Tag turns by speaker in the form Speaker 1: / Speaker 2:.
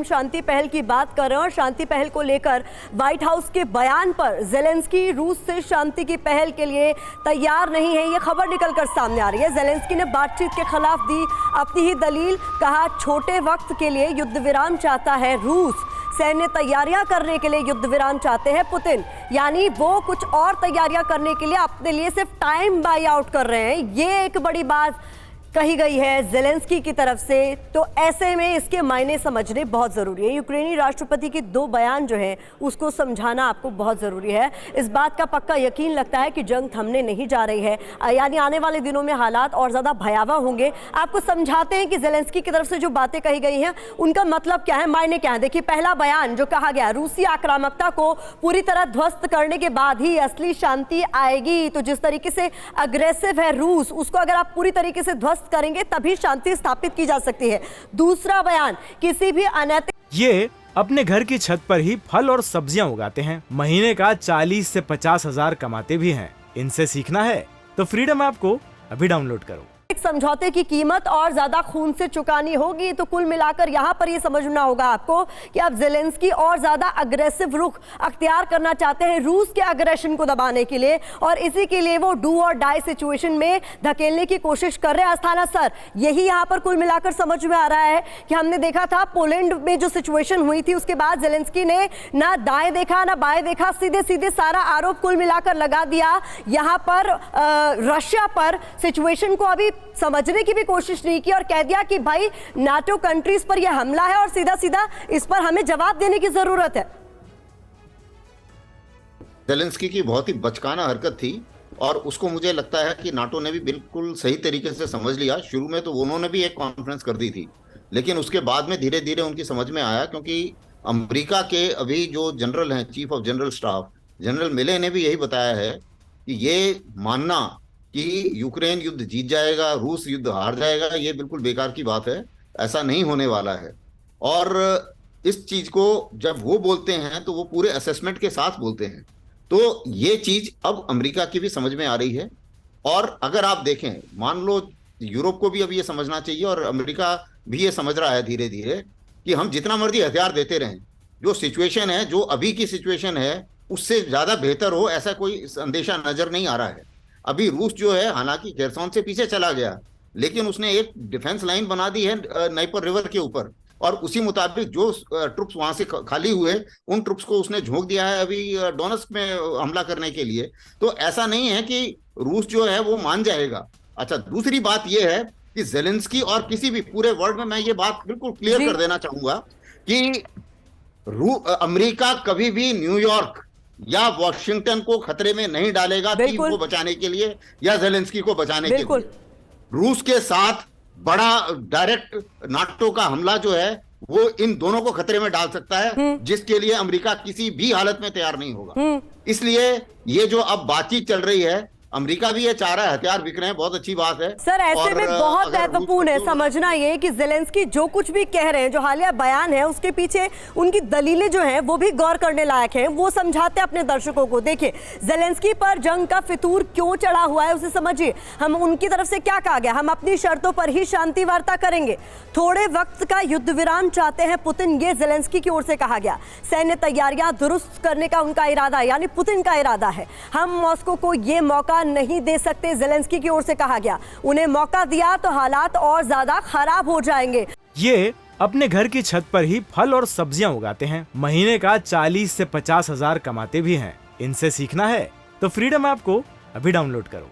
Speaker 1: हम शांति पहल की बात कर रहे हैं और शांति पहल को लेकर व्हाइट हाउस के बयान पर ज़ेलेंस्की रूस से शांति की पहल के लिए तैयार नहीं है, ये खबर निकलकर सामने आ रही है। ज़ेलेंस्की ने बातचीत के खिलाफ दी अपनी ही दलील, कहा छोटे वक्त के लिए युद्ध विराम चाहता है रूस, सैन्य तैयारियां करने के लिए युद्ध विराम चाहते हैं पुतिन, यानी वो कुछ और तैयारियां करने के लिए अपने लिए सिर्फ टाइम बाय आउट कर रहे हैं। ये एक बड़ी बात कही गई है ज़ेलेंस्की की तरफ से। तो ऐसे में इसके मायने समझने बहुत ज़रूरी है। यूक्रेनी राष्ट्रपति के 2 बयान जो हैं उसको समझाना आपको बहुत ज़रूरी है। इस बात का पक्का यकीन लगता है कि जंग थमने नहीं जा रही है, यानी आने वाले दिनों में हालात और ज़्यादा भयावह होंगे। आपको समझाते हैं कि ज़ेलेंस्की की तरफ से जो बातें कही गई हैं उनका मतलब क्या है, मायने क्या है। देखिए, पहला बयान जो कहा गया, रूसी आक्रामकता को पूरी तरह ध्वस्त करने के बाद ही असली शांति आएगी। तो जिस तरीके से अग्रेसिव है रूस, उसको अगर आप पूरी तरीके से ध्वस्त करेंगे तभी शांति स्थापित की जा सकती है। दूसरा बयान, किसी भी अनैतिक,
Speaker 2: ये अपने घर की छत पर ही फल और सब्जियां उगाते हैं, महीने का 40 से 50 हजार कमाते भी हैं। इनसे सीखना है तो फ्रीडम ऐप को अभी डाउनलोड करो।
Speaker 1: समझौते की कीमत और ज्यादा खून से चुकानी होगी। तो कुल मिलाकर यहां पर ये समझना होगा आपको कि अब ज़ेलेंस्की और ज्यादा अग्रेसिव रुख अख्तियार करना चाहते हैं रूस के अग्रेशन को दबाने के लिए, और इसी के लिए वो डू और डाई सिचुएशन में धकेलने की कोशिश कर रहे हैं। अस्थाना सर, यही यहां पर कुल मिलाकर समझ में आ रहा है कि हमने देखा था पोलैंड में जो सिचुएशन हुई थी, उसके बाद ज़ेलेंस्की ने ना दाएं देखा ना बाएं देखा, सीधे सीधे सारा आरोप कुल मिलाकर लगा दिया यहां पर रशिया पर। सिचुएशन को अभी समझने की भी कोशिश नहीं की और कह दिया कि भाई नाटो कंट्रीज पर यह हमला है और सीधा सीधा इस पर हमें जवाब देने की जरूरत है।
Speaker 3: ज़ेलेंस्की की बहुत ही बचकाना हरकत थी और उसको मुझे लगता है कि नाटो ने भी बिल्कुल सही तरीके से समझ लिया। शुरू में तो उन्होंने भी एक कॉन्फ्रेंस कर दी थी, लेकिन उसके बाद में धीरे धीरे उनकी समझ में आया, क्योंकि अमेरिका के अभी जो जनरल हैं, chief of general staff general मिले ने भी यही बताया है कि ये मानना कि यूक्रेन युद्ध जीत जाएगा, रूस युद्ध हार जाएगा, ये बिल्कुल बेकार की बात है, ऐसा नहीं होने वाला है। और इस चीज को जब वो बोलते हैं तो वो पूरे असेसमेंट के साथ बोलते हैं। तो ये चीज अब अमेरिका की भी समझ में आ रही है। और अगर आप देखें, मान लो यूरोप को भी अब ये समझना चाहिए और अमेरिका भी ये समझ रहा है धीरे धीरे कि हम जितना मर्जी हथियार देते रहें, जो सिचुएशन है, जो अभी की सिचुएशन है, उससे ज्यादा बेहतर हो ऐसा कोई अंदेशा नजर नहीं आ रहा है। अभी रूस जो है, हालांकि खेरसोन से पीछे चला गया, लेकिन उसने एक डिफेंस लाइन बना दी है नाइपर रिवर के ऊपर, और उसी मुताबिक जो ट्रुप्स वहां से खाली हुए उन ट्रुप्स को उसने झोंक दिया है अभी डोनेट्स्क में हमला करने के लिए। तो ऐसा नहीं है कि रूस जो है वो मान जाएगा। अच्छा, दूसरी बात यह है कि ज़ेलेंस्की और किसी भी पूरे वर्ल्ड में, मैं ये बात बिल्कुल क्लियर कर देना चाहूंगा कि अमेरिका कभी भी न्यूयॉर्क या वॉशिंगटन को खतरे में नहीं डालेगा कीव को बचाने के लिए या ज़ेलेंस्की को बचाने के लिए। रूस के साथ बड़ा डायरेक्ट नाटो का हमला जो है वो इन दोनों को खतरे में डाल सकता है, जिसके लिए अमेरिका किसी भी हालत में तैयार नहीं होगा। इसलिए ये जो अब बातचीत चल रही है, अमेरिका भी ये चाह रहा है, हथियार बिक रहे हैं, बहुत अच्छी बात है
Speaker 1: सर। ऐसे में बहुत महत्वपूर्ण है समझना ये कि ज़ेलेंस्की जो कुछ भी कह रहे हैं, जो हालिया बयान है, उसके पीछे उनकी दलीलें जो हैं वो भी गौर करने लायक हैं। वो समझाते हैं अपने दर्शकों को। देखिए, ज़ेलेंस्की पर जंग का फितूर क्यों चढ़ा हुआ है उसे समझिए। हम उनकी तरफ से क्या कहा गया, हम अपनी शर्तों पर ही शांति वार्ता करेंगे, थोड़े वक्त का युद्ध विराम चाहते हैं पुतिन, ये ज़ेलेंस्की की ओर से कहा गया। सैन्य तैयारियां दुरुस्त करने का उनका इरादा, यानी पुतिन का इरादा है। हम मॉस्को को ये मौका नहीं दे सकते, ज़ेलेंस्की की ओर से कहा गया। उन्हें मौका दिया तो हालात और ज्यादा खराब हो जाएंगे।
Speaker 2: ये अपने घर की छत पर ही फल और सब्जियां उगाते हैं, महीने का 40 से 50 हजार कमाते भी हैं। इनसे सीखना है तो फ्रीडम ऐप को अभी डाउनलोड करो।